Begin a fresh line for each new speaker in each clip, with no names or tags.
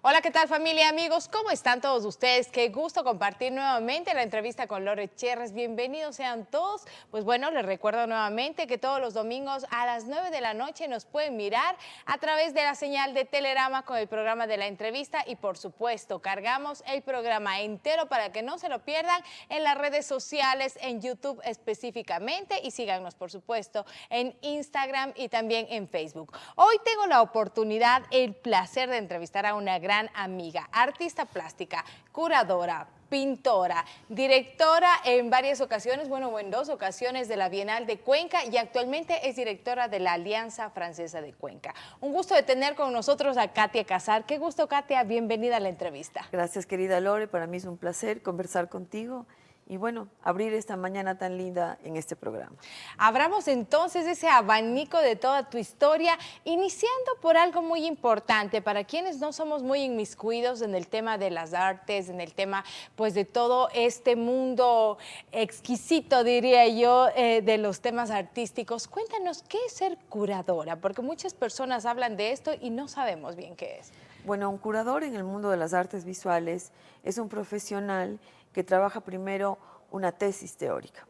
Hola, ¿qué tal familia, amigos? ¿Cómo están todos ustedes? Qué gusto compartir nuevamente la entrevista con Lore Cherres. Bienvenidos sean todos. Pues bueno, les recuerdo nuevamente que todos los domingos a las 9 de la noche nos pueden mirar a través de la señal de Telerama con el programa de la entrevista y por supuesto cargamos el programa entero para que no se lo pierdan en las redes sociales, en YouTube específicamente y síganos por supuesto en Instagram y también en Facebook. Hoy tengo la oportunidad, el placer de entrevistar a una gran amiga, artista plástica, curadora, pintora, directora en varias ocasiones, bueno, en 2 ocasiones de la Bienal de Cuenca y actualmente es directora de la Alianza Francesa de Cuenca. Un gusto de tener con nosotros a Katia Casar. Qué gusto, Katia, bienvenida a la entrevista.
Gracias, querida Lore, para mí es un placer conversar contigo y bueno, abrir esta mañana tan linda en este programa.
Abramos entonces ese abanico de toda tu historia, iniciando por algo muy importante para quienes no somos muy inmiscuidos en el tema de las artes, en el tema pues de todo este mundo exquisito, diría yo, de los temas artísticos. Cuéntanos, ¿qué es ser curadora? Porque muchas personas hablan de esto y no sabemos bien qué es.
Bueno, un curador en el mundo de las artes visuales es un profesional que trabaja primero una tesis teórica.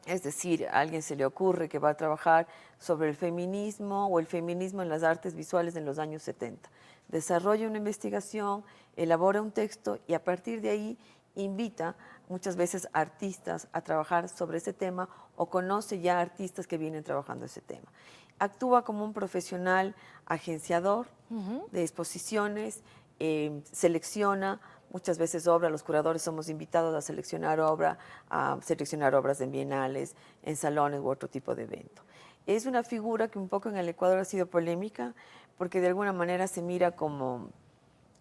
Es decir, a alguien se le ocurre que va a trabajar sobre el feminismo o el feminismo en las artes visuales en los años 70. Desarrolla una investigación, elabora un texto y a partir de ahí invita muchas veces artistas a trabajar sobre ese tema o conoce ya artistas que vienen trabajando ese tema. Actúa como un profesional agenciador de exposiciones, selecciona muchas veces obra, los curadores somos invitados a seleccionar obras en bienales, en salones u otro tipo de evento. Es una figura que un poco en el Ecuador ha sido polémica porque de alguna manera se mira como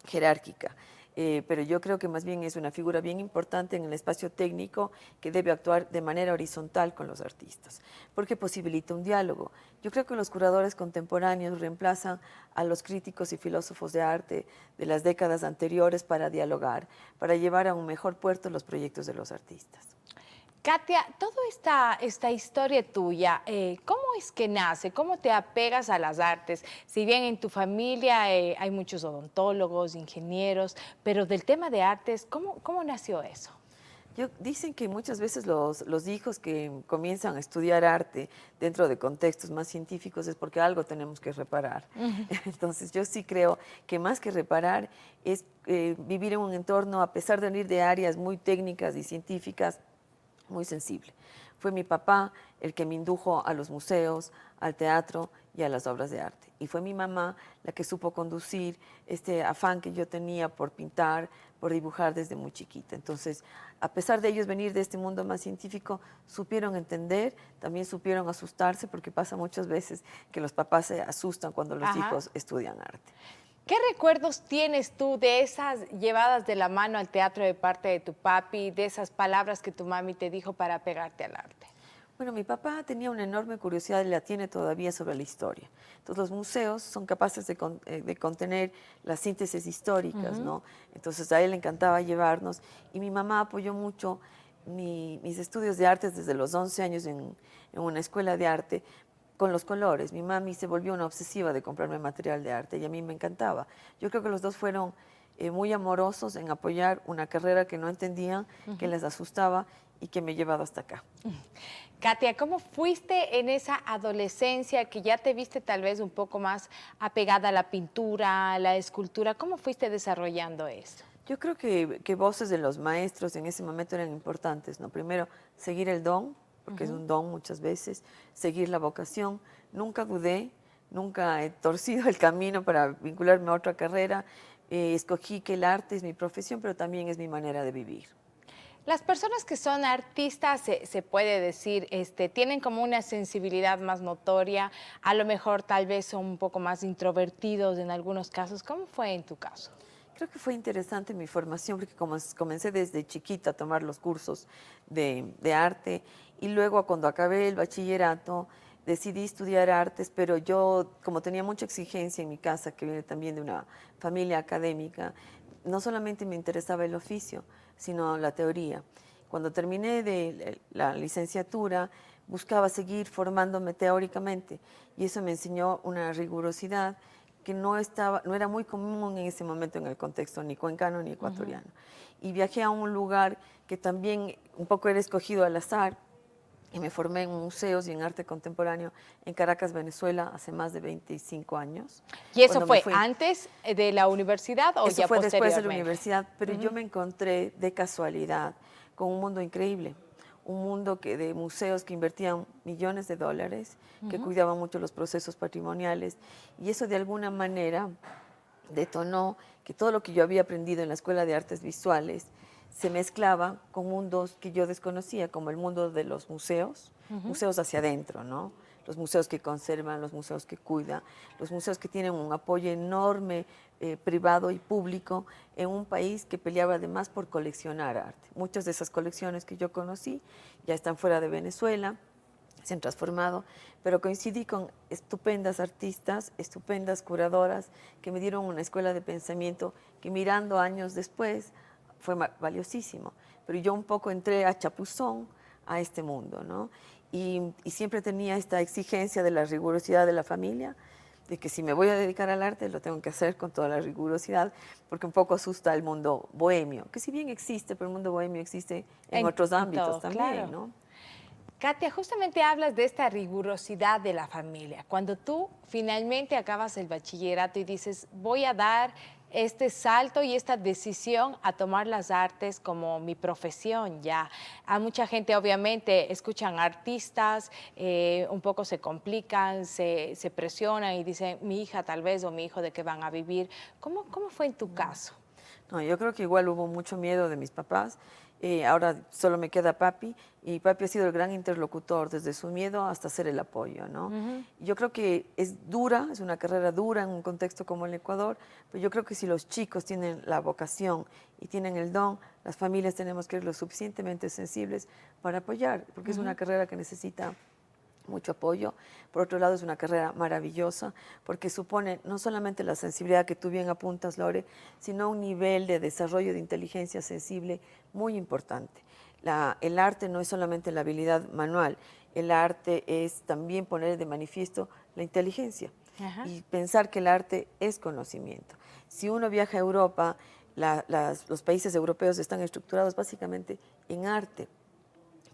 jerárquica. Pero yo creo que más bien es una figura bien importante en el espacio técnico que debe actuar de manera horizontal con los artistas, porque posibilita un diálogo. Yo creo que los curadores contemporáneos reemplazan a los críticos y filósofos de arte de las décadas anteriores para dialogar, para llevar a un mejor puerto los proyectos de los artistas.
Katia, toda esta historia tuya, ¿cómo es que nace? ¿Cómo te apegas a las artes? Si bien en tu familia hay muchos odontólogos, ingenieros, pero del tema de artes, ¿cómo nació eso?
Dicen que muchas veces los hijos que comienzan a estudiar arte dentro de contextos más científicos es porque algo tenemos que reparar. Entonces yo sí creo que más que reparar es vivir en un entorno, a pesar de venir de áreas muy técnicas y científicas, muy sensible. Fue mi papá el que me indujo a los museos, al teatro y a las obras de arte. Y fue mi mamá la que supo conducir este afán que yo tenía por pintar, por dibujar desde muy chiquita. Entonces, a pesar de ellos venir de este mundo más científico, supieron entender, también supieron asustarse, porque pasa muchas veces que los papás se asustan cuando los
Ajá.
hijos estudian arte.
¿Qué recuerdos tienes tú de esas llevadas de la mano al teatro de parte de tu papi, de esas palabras que tu mami te dijo para pegarte al arte?
Bueno, mi papá tenía una enorme curiosidad y la tiene todavía sobre la historia. Entonces, los museos son capaces de contener las síntesis históricas, ¿no? Entonces, a él le encantaba llevarnos y mi mamá apoyó mucho mis estudios de artes desde los 11 años en una escuela de arte con los colores. Mi mami se volvió una obsesiva de comprarme material de arte y a mí me encantaba. Yo creo que los dos fueron muy amorosos en apoyar una carrera que no entendían, que les asustaba y que me ha llevado hasta acá.
Katia, ¿cómo fuiste en esa adolescencia que ya te viste tal vez un poco más apegada a la pintura, a la escultura? ¿Cómo fuiste desarrollando eso?
Yo creo que voces de los maestros en ese momento eran importantes, ¿no? Primero, seguir el don, porque es un don muchas veces, seguir la vocación. Nunca dudé, nunca he torcido el camino para vincularme a otra carrera. Escogí que el arte es mi profesión, pero también es mi manera de vivir.
Las personas que son artistas, se puede decir, tienen como una sensibilidad más notoria, a lo mejor tal vez son un poco más introvertidos en algunos casos. ¿Cómo fue en tu caso?
Creo que fue interesante mi formación porque comencé desde chiquita a tomar los cursos de arte y luego cuando acabé el bachillerato decidí estudiar artes, pero yo como tenía mucha exigencia en mi casa, que viene también de una familia académica, no solamente me interesaba el oficio, sino la teoría. Cuando terminé de la licenciatura, buscaba seguir formándome teóricamente y eso me enseñó una rigurosidad que no era muy común en ese momento en el contexto ni cuencano ni ecuatoriano. Y viajé a un lugar que también un poco era escogido al azar, y me formé en museos y en arte contemporáneo en Caracas, Venezuela, hace más de 25 años.
¿Y eso
Cuando me
fue
fui,
antes de la universidad o
eso
ya
fue después de la
posteriormente?
universidad, pero yo me encontré de casualidad con un mundo increíble, un mundo de museos que invertían millones de dólares, que cuidaban mucho los procesos patrimoniales, y eso de alguna manera detonó que todo lo que yo había aprendido en la Escuela de Artes Visuales se mezclaba con mundos que yo desconocía, como el mundo de los museos, museos hacia adentro, ¿no? Los museos que conservan, los museos que cuidan, los museos que tienen un apoyo enorme privado y público en un país que peleaba además por coleccionar arte. Muchas de esas colecciones que yo conocí ya están fuera de Venezuela, se han transformado, pero coincidí con estupendas artistas, estupendas curadoras que me dieron una escuela de pensamiento que mirando años después fue valiosísimo. Pero yo un poco entré a chapuzón a este mundo, ¿no? Y siempre tenía esta exigencia de la rigurosidad de la familia, de que si me voy a dedicar al arte lo tengo que hacer con toda la rigurosidad, porque un poco asusta el mundo bohemio, que si bien existe, pero el mundo bohemio existe en otros ámbitos
Todo,
también,
claro.
¿no?
Katia, justamente hablas de esta rigurosidad de la familia. Cuando tú finalmente acabas el bachillerato y dices, voy a dar este salto y esta decisión a tomar las artes como mi profesión ya. A mucha gente obviamente escuchan artistas, un poco se complican, se presionan y dicen, mi hija tal vez o mi hijo de qué van a vivir. ¿Cómo fue en tu caso?
No, yo creo que igual hubo mucho miedo de mis papás. Ahora solo me queda papi y papi ha sido el gran interlocutor desde su miedo hasta ser el apoyo, ¿no? Yo creo que es dura, es una carrera dura en un contexto como el Ecuador, pero yo creo que si los chicos tienen la vocación y tienen el don, las familias tenemos que ser lo suficientemente sensibles para apoyar, porque es una carrera que necesita mucho apoyo. Por otro lado, es una carrera maravillosa porque supone no solamente la sensibilidad que tú bien apuntas, Lore, sino un nivel de desarrollo de inteligencia sensible muy importante. El arte no es solamente la habilidad manual, el arte es también poner de manifiesto la inteligencia y pensar que el arte es conocimiento. Si uno viaja a Europa, los países europeos están estructurados básicamente en arte,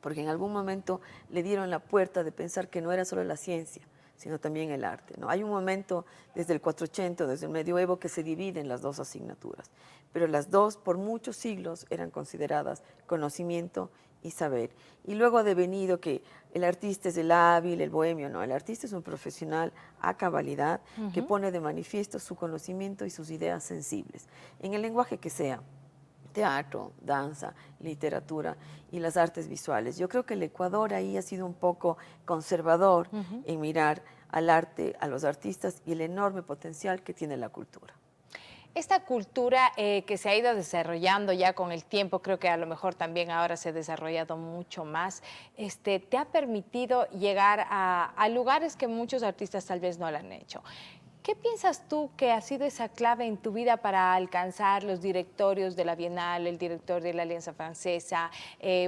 porque en algún momento le dieron la puerta de pensar que no era solo la ciencia, sino también el arte, ¿no? Hay un momento desde el 480, desde el medioevo, que se dividen las dos asignaturas, pero las dos por muchos siglos eran consideradas conocimiento y saber. Y luego ha devenido que el artista es el hábil, el bohemio, no, el artista es un profesional a cabalidad que pone de manifiesto su conocimiento y sus ideas sensibles, en el lenguaje que sea. Teatro, danza, literatura y las artes visuales. Yo creo que el Ecuador ahí ha sido un poco conservador en mirar al arte, a los artistas y el enorme potencial que tiene la cultura.
Esta cultura que se ha ido desarrollando ya con el tiempo, creo que a lo mejor también ahora se ha desarrollado mucho más, te ha permitido llegar a lugares que muchos artistas tal vez no lo han hecho. ¿Qué piensas tú que ha sido esa clave en tu vida para alcanzar los directorios de la Bienal, el director de la Alianza Francesa?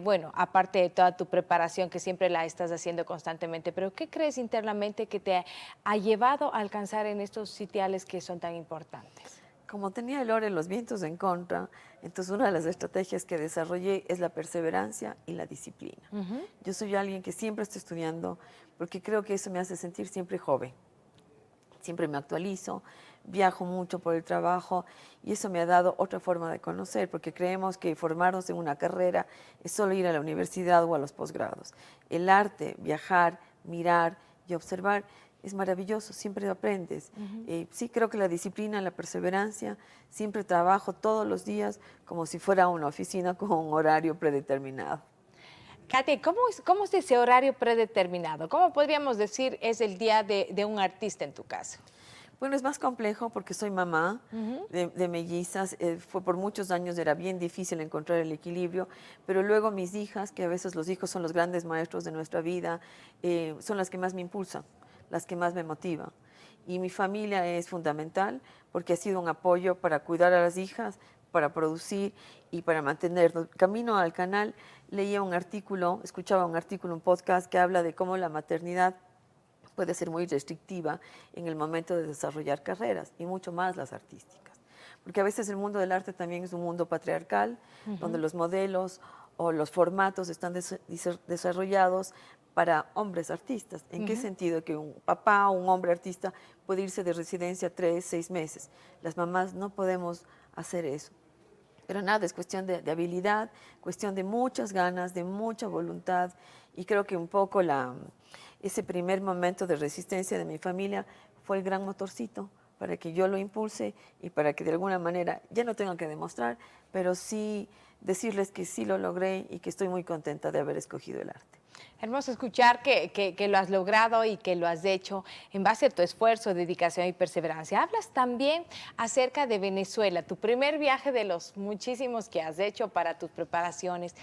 Bueno, aparte de toda tu preparación que siempre la estás haciendo constantemente, pero ¿qué crees internamente que te ha llevado a alcanzar en estos sitiales que son tan importantes?
Como tenía el oro en los vientos en contra, entonces una de las estrategias que desarrollé es la perseverancia y la disciplina. Yo soy alguien que siempre está estudiando porque creo que eso me hace sentir siempre joven. Siempre me actualizo, viajo mucho por el trabajo y eso me ha dado otra forma de conocer, porque creemos que formarnos en una carrera es solo ir a la universidad o a los posgrados. El arte, viajar, mirar y observar es maravilloso, siempre aprendes. Sí, creo que la disciplina, la perseverancia, siempre trabajo todos los días como si fuera una oficina con un horario predeterminado.
Katia, ¿cómo es ese horario predeterminado? ¿Cómo podríamos decir es el día de un artista en tu caso?
Bueno, es más complejo porque soy mamá de mellizas. Fue por muchos años, era bien difícil encontrar el equilibrio, pero luego mis hijas, que a veces los hijos son los grandes maestros de nuestra vida, son las que más me impulsan, las que más me motivan. Y mi familia es fundamental porque ha sido un apoyo para cuidar a las hijas, para producir y para mantenernos. Camino al canal leía un artículo, escuchaba un artículo, un podcast que habla de cómo la maternidad puede ser muy restrictiva en el momento de desarrollar carreras, y mucho más las artísticas. Porque a veces el mundo del arte también es un mundo patriarcal, donde los modelos o los formatos están desarrollados para hombres artistas. ¿En qué sentido? Que un papá o un hombre artista puede irse de residencia 3, 6 meses. Las mamás no podemos hacer eso. Pero nada, es cuestión de habilidad, cuestión de muchas ganas, de mucha voluntad, y creo que un poco ese primer momento de resistencia de mi familia fue el gran motorcito para que yo lo impulse y para que de alguna manera ya no tenga que demostrar, pero sí decirles que sí lo logré y que estoy muy contenta de haber escogido el arte.
Hermoso escuchar que lo has logrado y que lo has hecho en base a tu esfuerzo, dedicación y perseverancia. Hablas también acerca de Venezuela, tu primer viaje de los muchísimos que has hecho para tus preparaciones.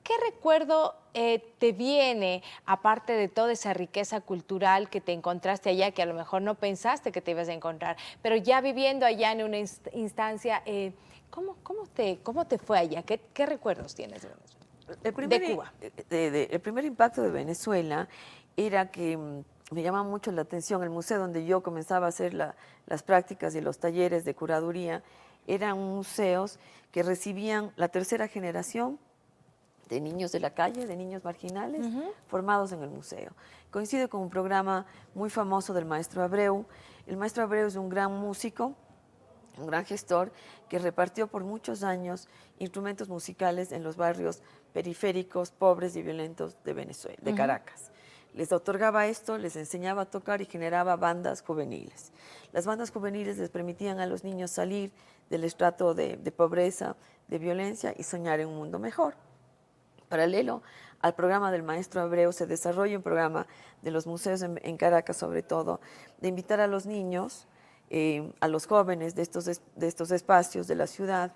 ¿Qué recuerdo te viene, aparte de toda esa riqueza cultural que te encontraste allá, que a lo mejor no pensaste que te ibas a encontrar, pero ya viviendo allá en una instancia, ¿cómo te fue allá? ¿Qué recuerdos tienes de Venezuela? De Cuba.
El primer impacto de Venezuela era que me llamaba mucho la atención el museo donde yo comenzaba a hacer las prácticas y los talleres de curaduría. Eran museos que recibían la tercera generación de niños de la calle, de niños marginales, formados en el museo. Coincide con un programa muy famoso del maestro Abreu. El maestro Abreu es un gran músico, un gran gestor, que repartió por muchos años instrumentos musicales en los barrios periféricos, pobres y violentos de Venezuela, de Caracas. Les otorgaba esto, les enseñaba a tocar y generaba bandas juveniles. Las bandas juveniles les permitían a los niños salir del estrato de pobreza, de violencia, y soñar en un mundo mejor. Paralelo al programa del maestro Abreu se desarrolla un programa de los museos en Caracas, sobre todo, de invitar a los niños, a los jóvenes de estos espacios de la ciudad,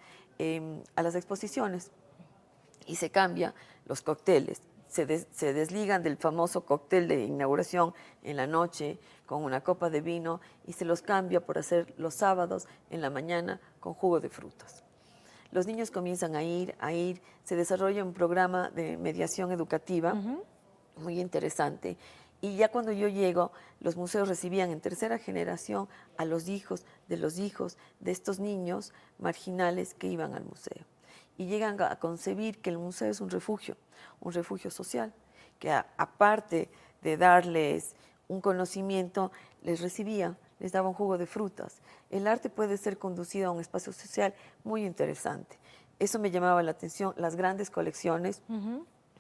a las exposiciones. Y se cambia los cócteles, se desligan del famoso cóctel de inauguración en la noche con una copa de vino y se los cambia por hacer los sábados en la mañana con jugo de frutas. Los niños comienzan a ir, se desarrolla un programa de mediación educativa muy interesante. Y ya cuando yo llego, los museos recibían en tercera generación a los hijos de estos niños marginales que iban al museo. Y llegan a concebir que el museo es un refugio social, que aparte de darles un conocimiento, les recibía, les daba un jugo de frutas. El arte puede ser conducido a un espacio social muy interesante. Eso me llamaba la atención, las grandes colecciones,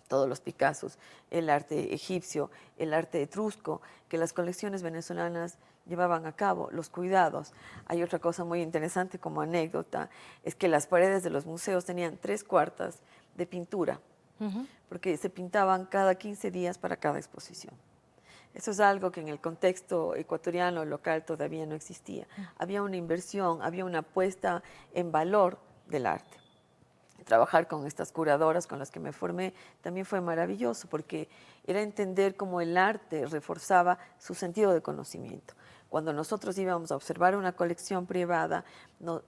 todos los Picassos, el arte egipcio, el arte etrusco, que las colecciones venezolanas llevaban a cabo, los cuidados. Hay otra cosa muy interesante como anécdota, es que las paredes de los museos tenían 3/4 de pintura, porque se pintaban cada 15 días para cada exposición. Eso es algo que en el contexto ecuatoriano local todavía no existía. Había una inversión, había una apuesta en valor del arte. Trabajar con estas curadoras con las que me formé también fue maravilloso porque era entender cómo el arte reforzaba su sentido de conocimiento. Cuando nosotros íbamos a observar una colección privada,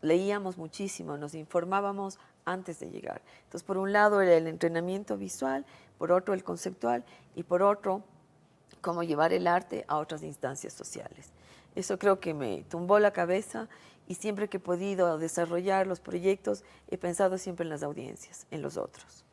leíamos muchísimo, nos informábamos antes de llegar. Entonces, por un lado era el entrenamiento visual, por otro el conceptual y por otro cómo llevar el arte a otras instancias sociales. Eso creo que me tumbó la cabeza y siempre que he podido desarrollar los proyectos he pensado siempre en las audiencias, en los otros.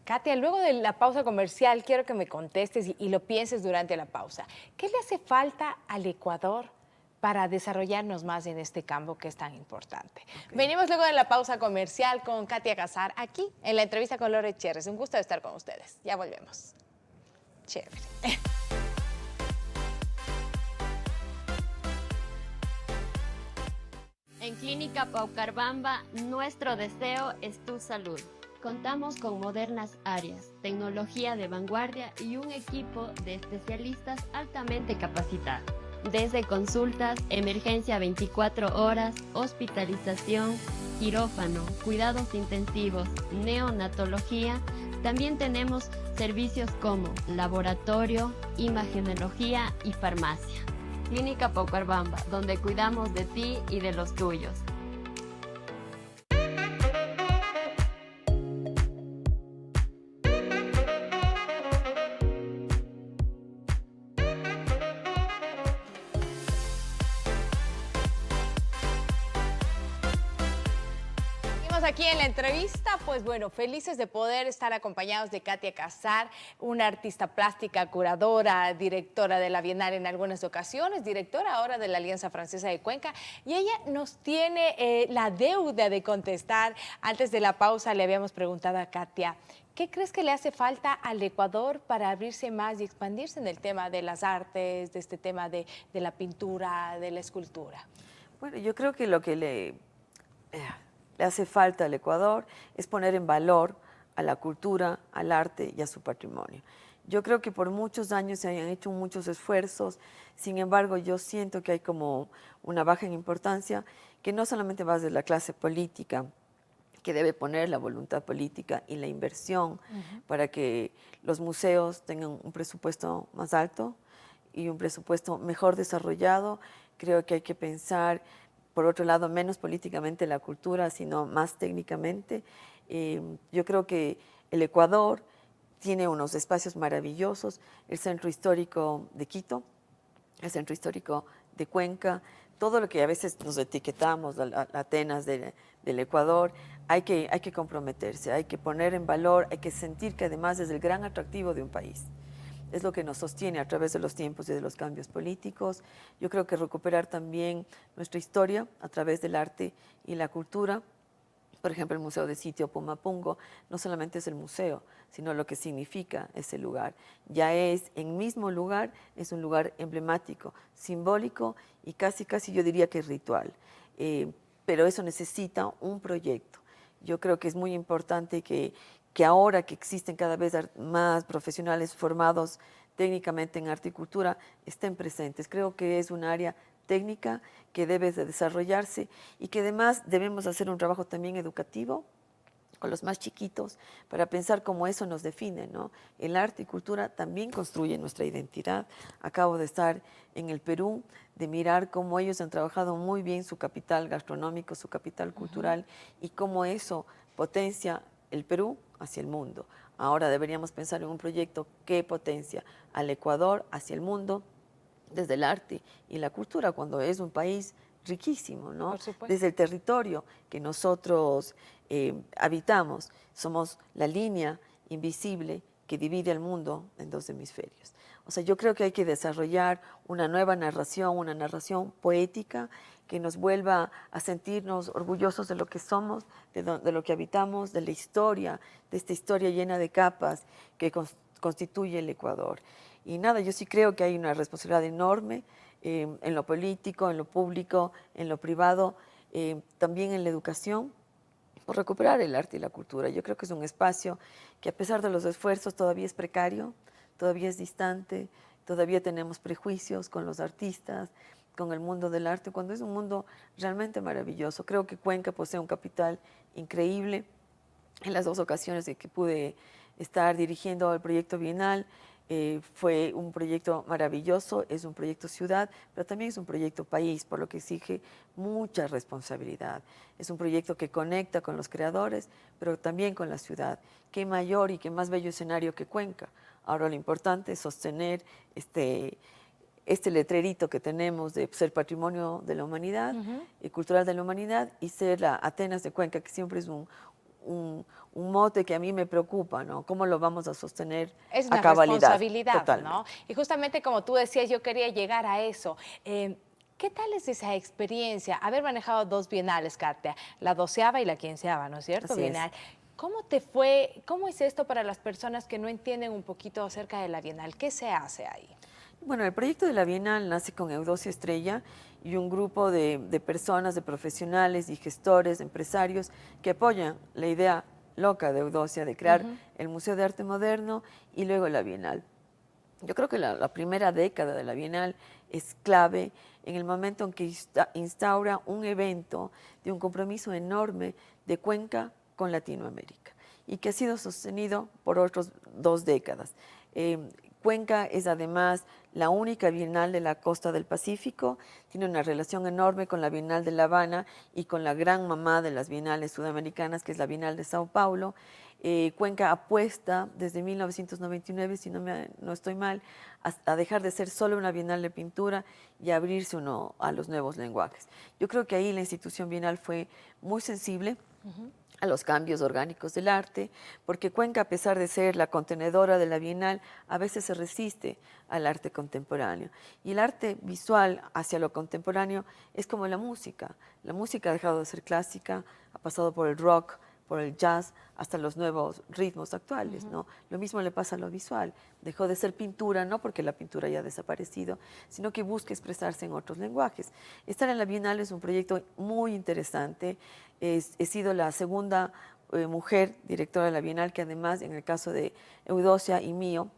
Katia, luego de la pausa comercial quiero que me contestes y lo pienses durante la pausa. ¿Qué le hace falta al Ecuador para desarrollarnos más en este campo que es tan importante? Okay. Venimos luego de la pausa comercial con Katia Casar aquí en la entrevista con Lore Cherres. Un gusto estar con ustedes. Ya volvemos. Chévere.
En Clínica Paucarbamba, nuestro deseo es tu salud. Contamos con modernas áreas, tecnología de vanguardia y un equipo de especialistas altamente capacitados. Desde consultas, emergencia 24 horas, hospitalización, quirófano, cuidados intensivos, neonatología, también tenemos servicios como laboratorio, imagenología y farmacia. Clínica Paucarbamba, donde cuidamos de ti y de los tuyos.
seguimos aquí en la entrevista. Pues bueno, felices de poder estar acompañados de Katia Casar, una artista plástica, curadora, directora de la Bienal en algunas ocasiones, directora ahora de la Alianza Francesa de Cuenca. Y ella nos tiene la deuda de contestar. Antes de la pausa le habíamos preguntado a Katia, ¿qué crees que le hace falta al Ecuador para abrirse más y expandirse en el tema de las artes, de este tema de la pintura, de la escultura?
Bueno, yo creo que lo que le hace falta al Ecuador es poner en valor a la cultura, al arte y a su patrimonio. Yo creo que por muchos años se han hecho muchos esfuerzos, sin embargo yo siento que hay como una baja en importancia que no solamente va desde la clase política, que debe poner la voluntad política y la inversión para que los museos tengan un presupuesto más alto y un presupuesto mejor desarrollado. Creo que hay que pensar, por otro lado, menos políticamente la cultura, sino más técnicamente. Yo creo que el Ecuador tiene unos espacios maravillosos, el Centro Histórico de Quito, el Centro Histórico de Cuenca, todo lo que a veces nos etiquetamos, la Atenas del Ecuador, hay que comprometerse, hay que poner en valor, hay que sentir que además es el gran atractivo de un país. Es lo que nos sostiene a través de los tiempos y de los cambios políticos. Yo creo que recuperar también nuestra historia a través del arte y la cultura. Por ejemplo, el Museo de Sitio Pumapungo no solamente es el museo, sino lo que significa ese lugar. Ya es, en mismo lugar, es un lugar emblemático, simbólico y casi yo diría que ritual. Pero eso necesita un proyecto. Yo creo que es muy importante que ahora que existen cada vez más profesionales formados técnicamente en arte y cultura, estén presentes. Creo que es un área técnica que debe de desarrollarse y que además debemos hacer un trabajo también educativo con los más chiquitos para pensar cómo eso nos define, ¿no? El arte y cultura también construyen nuestra identidad. Acabo de estar en el Perú, de mirar cómo ellos han trabajado muy bien su capital gastronómico, su capital cultural y cómo eso potencia el Perú hacia el mundo. Ahora deberíamos pensar en un proyecto que potencia al Ecuador hacia el mundo desde el arte y la cultura, cuando es un país riquísimo, ¿no?
Por supuesto.
Desde el territorio que nosotros habitamos, somos la línea invisible que divide el mundo en dos hemisferios. O sea, yo creo que hay que desarrollar una nueva narración, una narración poética que nos vuelva a sentirnos orgullosos de lo que somos, de lo que habitamos, de la historia, de esta historia llena de capas que constituye el Ecuador. Y nada, yo sí creo que hay una responsabilidad enorme en lo político, en lo público, en lo privado, también en la educación, por recuperar el arte y la cultura. Yo creo que es un espacio que a pesar de los esfuerzos todavía es precario, todavía es distante, todavía tenemos prejuicios con los artistas, con el mundo del arte, cuando es un mundo realmente maravilloso. Creo que Cuenca posee un capital increíble. En las dos ocasiones en que pude estar dirigiendo el proyecto Bienal, fue un proyecto maravilloso, es un proyecto ciudad, pero también es un proyecto país, por lo que exige mucha responsabilidad. Es un proyecto que conecta con los creadores, pero también con la ciudad. Qué mayor y qué más bello escenario que Cuenca. Ahora lo importante es sostener este letrerito que tenemos de ser patrimonio de la humanidad, y cultural de la humanidad, y ser la Atenas de Cuenca, que siempre es un mote que a mí me preocupa, ¿no? ¿Cómo lo vamos a sostener
es
a
una
cabalidad?
responsabilidad,
Totalmente.
¿no? Y justamente como tú decías, yo quería llegar a eso. ¿Qué tal es esa experiencia? Haber manejado dos bienales, Katia, la 12ª y la 15ª, ¿no es cierto?
Así es.
Bienal. ¿Cómo te fue? ¿Cómo es esto para las personas que no entienden un poquito acerca de la Bienal? ¿Qué se hace ahí?
Bueno, el proyecto de la Bienal nace con Eudocia Estrella y un grupo de personas, de profesionales y gestores, empresarios que apoyan la idea loca de Eudocia de crear el Museo de Arte Moderno y luego la Bienal. Yo creo que la primera década de la Bienal es clave en el momento en que instaura un evento de un compromiso enorme de Cuenca con Latinoamérica y que ha sido sostenido por otras 2 décadas. Cuenca es además la única bienal de la costa del Pacífico, tiene una relación enorme con la Bienal de La Habana y con la gran mamá de las bienales sudamericanas, que es la Bienal de Sao Paulo. Cuenca apuesta desde 1999, si no estoy mal, a dejar de ser solo una bienal de pintura y abrirse a los nuevos lenguajes. Yo creo que ahí la institución bienal fue muy sensible a los cambios orgánicos del arte, porque Cuenca, a pesar de ser la contenedora de la Bienal, a veces se resiste al arte contemporáneo. Y el arte visual hacia lo contemporáneo es como la música. La música ha dejado de ser clásica, ha pasado por el rock, por el jazz, hasta los nuevos ritmos actuales, ¿no? Lo mismo le pasa a lo visual. Dejó de ser pintura, no porque la pintura haya desaparecido, sino que busca expresarse en otros lenguajes. Estar en la Bienal es un proyecto muy interesante. He sido la segunda mujer directora de la Bienal, que además, en el caso de Eudocia y mío,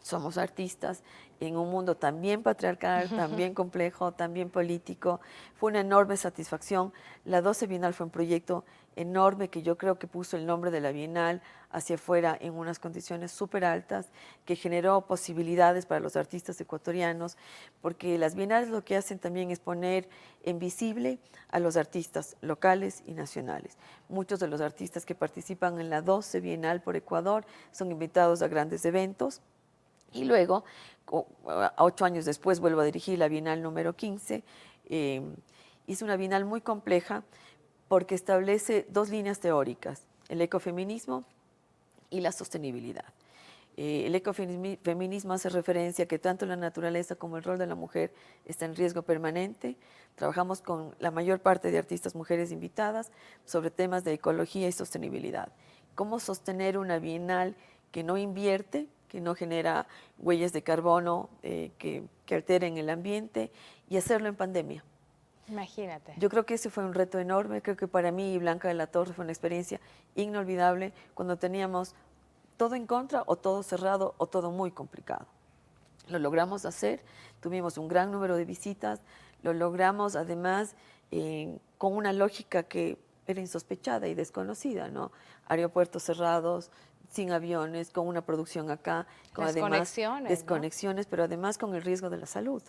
somos artistas en un mundo también patriarcal, también complejo, también político. Fue una enorme satisfacción. La 12 Bienal fue un proyecto enorme que yo creo que puso el nombre de la Bienal hacia afuera en unas condiciones súper altas, que generó posibilidades para los artistas ecuatorianos, porque las bienales lo que hacen también es poner en visible a los artistas locales y nacionales. Muchos de los artistas que participan en la 12 Bienal por Ecuador son invitados a grandes eventos. Y luego, 8 años después, vuelvo a dirigir la Bienal número 15. Hice una Bienal muy compleja porque establece 2 líneas teóricas, el ecofeminismo y la sostenibilidad. El ecofeminismo hace referencia a que tanto la naturaleza como el rol de la mujer está en riesgo permanente. Trabajamos con la mayor parte de artistas mujeres invitadas sobre temas de ecología y sostenibilidad. Cómo sostener una Bienal que no invierte, que no genera huellas de carbono que alteren el ambiente, y hacerlo en pandemia.
Imagínate.
Yo creo que ese fue un reto enorme. Creo que para mí y Blanca de la Torre fue una experiencia inolvidable cuando teníamos todo en contra o todo cerrado o todo muy complicado. Lo logramos hacer, tuvimos un gran número de visitas, lo logramos además con una lógica que era insospechada y desconocida, ¿no? Aeropuertos cerrados, sin aviones, con una producción acá, con desconexiones, ¿no? Pero además con el riesgo de la salud.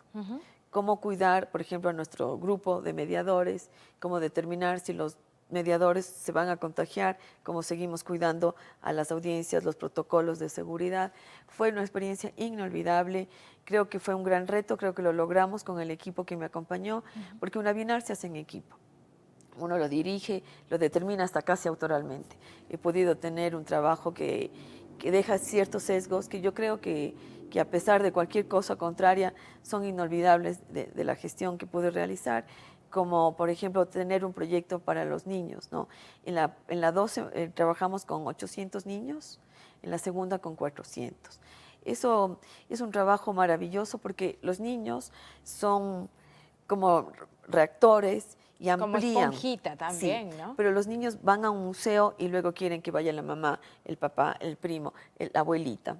Cómo cuidar, por ejemplo, a nuestro grupo de mediadores, cómo determinar si los mediadores se van a contagiar, cómo seguimos cuidando a las audiencias, los protocolos de seguridad. Fue una experiencia inolvidable, creo que fue un gran reto, creo que lo logramos con el equipo que me acompañó, porque una Bienal se hace en equipo. Uno lo dirige, lo determina hasta casi autoralmente. He podido tener un trabajo que deja ciertos sesgos que yo creo que a pesar de cualquier cosa contraria son inolvidables de la gestión que pude realizar, como por ejemplo tener un proyecto para los niños, ¿no? En la 12 trabajamos con 800 niños, en la segunda con 400. Eso es un trabajo maravilloso porque los niños son como reactores y amplían.
Como esponjita también,
sí,
¿no?
pero los niños van a un museo y luego quieren que vaya la mamá, el papá, el primo, la abuelita.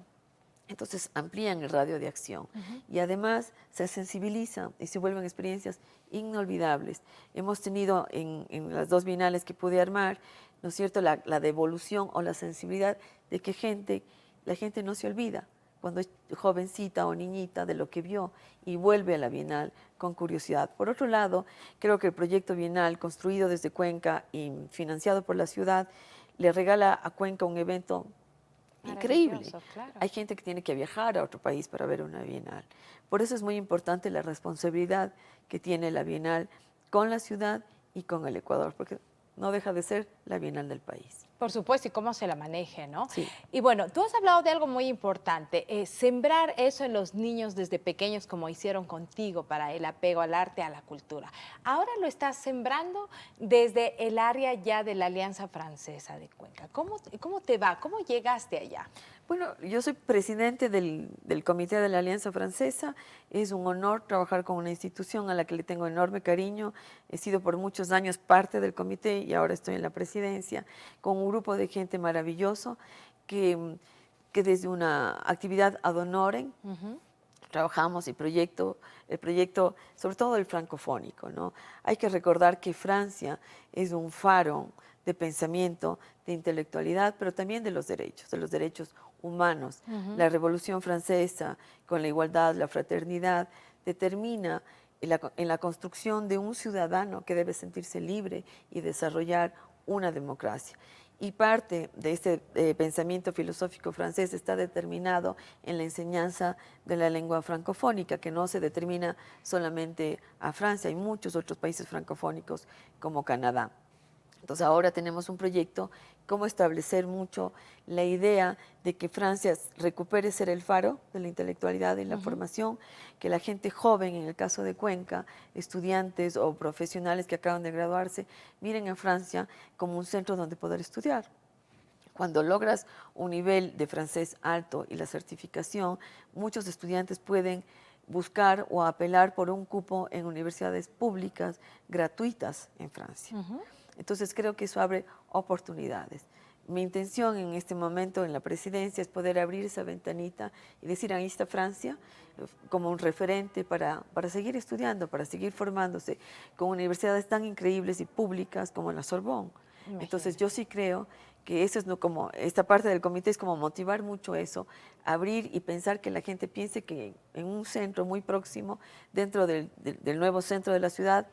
Entonces amplían el radio de acción y además se sensibilizan y se vuelven experiencias inolvidables. Hemos tenido en las 2 bienales que pude armar, ¿no es cierto?, la devolución o la sensibilidad de que la gente no se olvida cuando es jovencita o niñita de lo que vio y vuelve a la Bienal con curiosidad. Por otro lado, creo que el proyecto Bienal, construido desde Cuenca y financiado por la ciudad, le regala a Cuenca un evento increíble.
Claro.
Hay gente que tiene que viajar a otro país para ver una Bienal. Por eso es muy importante la responsabilidad que tiene la Bienal con la ciudad y con el Ecuador, porque no deja de ser la Bienal del país.
Por supuesto, y cómo se la maneje, ¿no?
Sí.
Y bueno, tú has hablado de algo muy importante, sembrar eso en los niños desde pequeños, como hicieron contigo para el apego al arte, a la cultura. Ahora lo estás sembrando desde el área ya de la Alianza Francesa de Cuenca. ¿Cómo te va? ¿Cómo llegaste allá?
Bueno, yo soy presidente del Comité de la Alianza Francesa. Es un honor trabajar con una institución a la que le tengo enorme cariño. He sido por muchos años parte del comité y ahora estoy en la presidencia, con un grupo de gente maravilloso que desde una actividad ad honorem trabajamos el proyecto, sobre todo el francofónico, ¿no? Hay que recordar que Francia es un faro de pensamiento, de intelectualidad, pero también de los derechos humanos. La Revolución Francesa, con la igualdad, la fraternidad, determina en la construcción de un ciudadano que debe sentirse libre y desarrollar una democracia. Y parte de este pensamiento filosófico francés está determinado en la enseñanza de la lengua francofónica, que no se determina solamente a Francia, hay muchos otros países francofónicos como Canadá. Entonces ahora tenemos un proyecto, cómo establecer mucho la idea de que Francia recupere ser el faro de la intelectualidad y la formación, que la gente joven, en el caso de Cuenca, estudiantes o profesionales que acaban de graduarse, miren a Francia como un centro donde poder estudiar. Cuando logras un nivel de francés alto y la certificación, muchos estudiantes pueden buscar o apelar por un cupo en universidades públicas gratuitas en Francia. Entonces creo que eso abre oportunidades. Mi intención en este momento en la presidencia es poder abrir esa ventanita y decir, ahí está Francia como un referente para seguir estudiando, para seguir formándose con universidades tan increíbles y públicas como la Sorbonne. Entonces yo sí creo que eso es como, esta parte del comité es como motivar mucho eso, abrir y pensar que la gente piense que en un centro muy próximo, dentro del nuevo centro de la ciudad,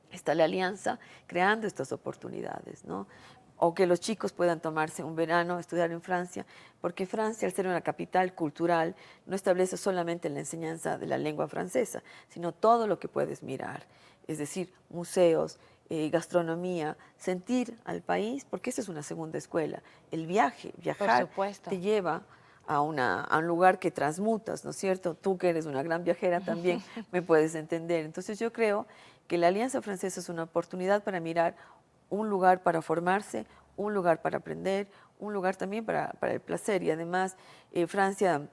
está la alianza creando estas oportunidades, ¿no? O que los chicos puedan tomarse un verano, estudiar en Francia, porque Francia, al ser una capital cultural, no establece solamente la enseñanza de la lengua francesa, sino todo lo que puedes mirar, es decir, museos, gastronomía, sentir al país, porque esa es una segunda escuela. El viajar, te lleva a un lugar que transmutas, ¿no es cierto? Tú que eres una gran viajera también me puedes entender. Entonces yo creo que la Alianza Francesa es una oportunidad para mirar un lugar para formarse, un lugar para aprender, un lugar también para el placer. Y además Francia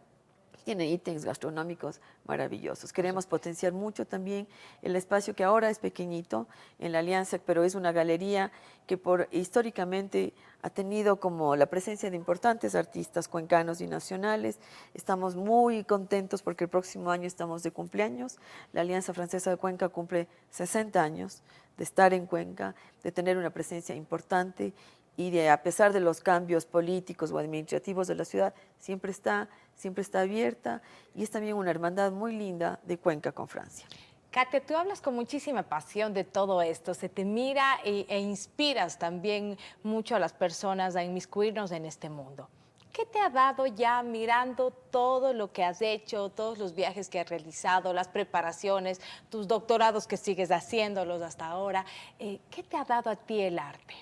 tiene ítems gastronómicos maravillosos. Queremos potenciar mucho también el espacio que ahora es pequeñito en la Alianza, pero es una galería que históricamente ha tenido como la presencia de importantes artistas cuencanos y nacionales. Estamos muy contentos porque el próximo año estamos de cumpleaños. La Alianza Francesa de Cuenca cumple 60 años de estar en Cuenca, de tener una presencia importante y de, a pesar de los cambios políticos o administrativos de la ciudad, siempre está abierta y es también una hermandad muy linda de Cuenca con Francia.
Katia, tú hablas con muchísima pasión de todo esto, se te mira e inspiras también mucho a las personas a inmiscuirnos en este mundo. ¿Qué te ha dado ya mirando todo lo que has hecho, todos los viajes que has realizado, las preparaciones, tus doctorados que sigues haciéndolos hasta ahora? ¿Qué te ha dado a ti el arte?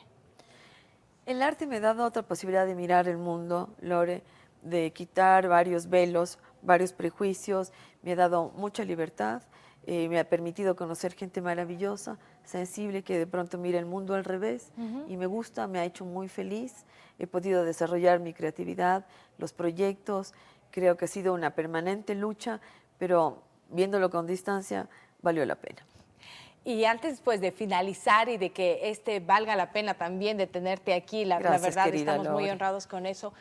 El arte me ha dado otra posibilidad de mirar el mundo, Lore, de quitar varios velos, varios prejuicios, me ha dado mucha libertad, me ha permitido conocer gente maravillosa, sensible, que de pronto mira el mundo al revés y me gusta, me ha hecho muy feliz, he podido desarrollar mi creatividad, los proyectos, creo que ha sido una permanente lucha, pero viéndolo con distancia, valió la pena.
Y antes pues de finalizar y de que valga la pena también de tenerte aquí, la verdad estamos muy honrados con eso.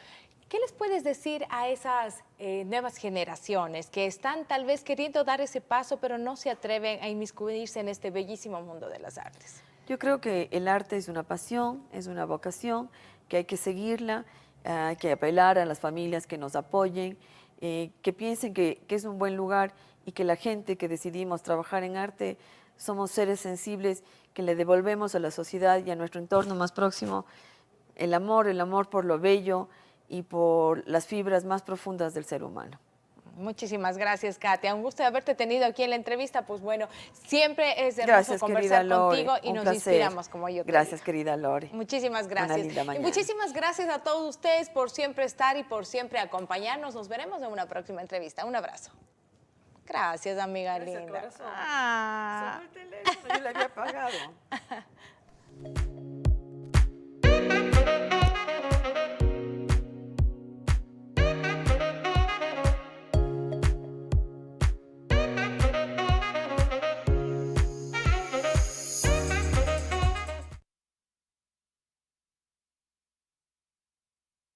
¿Qué les puedes decir a esas nuevas generaciones que están tal vez queriendo dar ese paso pero no se atreven a inmiscuirse en este bellísimo mundo de las artes?
Yo creo que el arte es una pasión, es una vocación, que hay que seguirla, hay que apelar a las familias que nos apoyen, que piensen que es un buen lugar y que la gente que decidimos trabajar en arte somos seres sensibles que le devolvemos a la sociedad y a nuestro entorno más próximo el amor por lo bello y por las fibras más profundas del ser humano.
Muchísimas gracias, Katia. Un gusto de haberte tenido aquí en la entrevista. Pues bueno, siempre es hermoso conversar contigo y nos inspiramos como yo.
Gracias, querida Lore.
Muchísimas gracias.
Una linda mañana.
Y muchísimas gracias a todos ustedes por siempre estar y por siempre acompañarnos. Nos veremos en una próxima entrevista. Un abrazo. Gracias, amiga linda.
Corazón. Sonó el teléfono, yo le había apagado.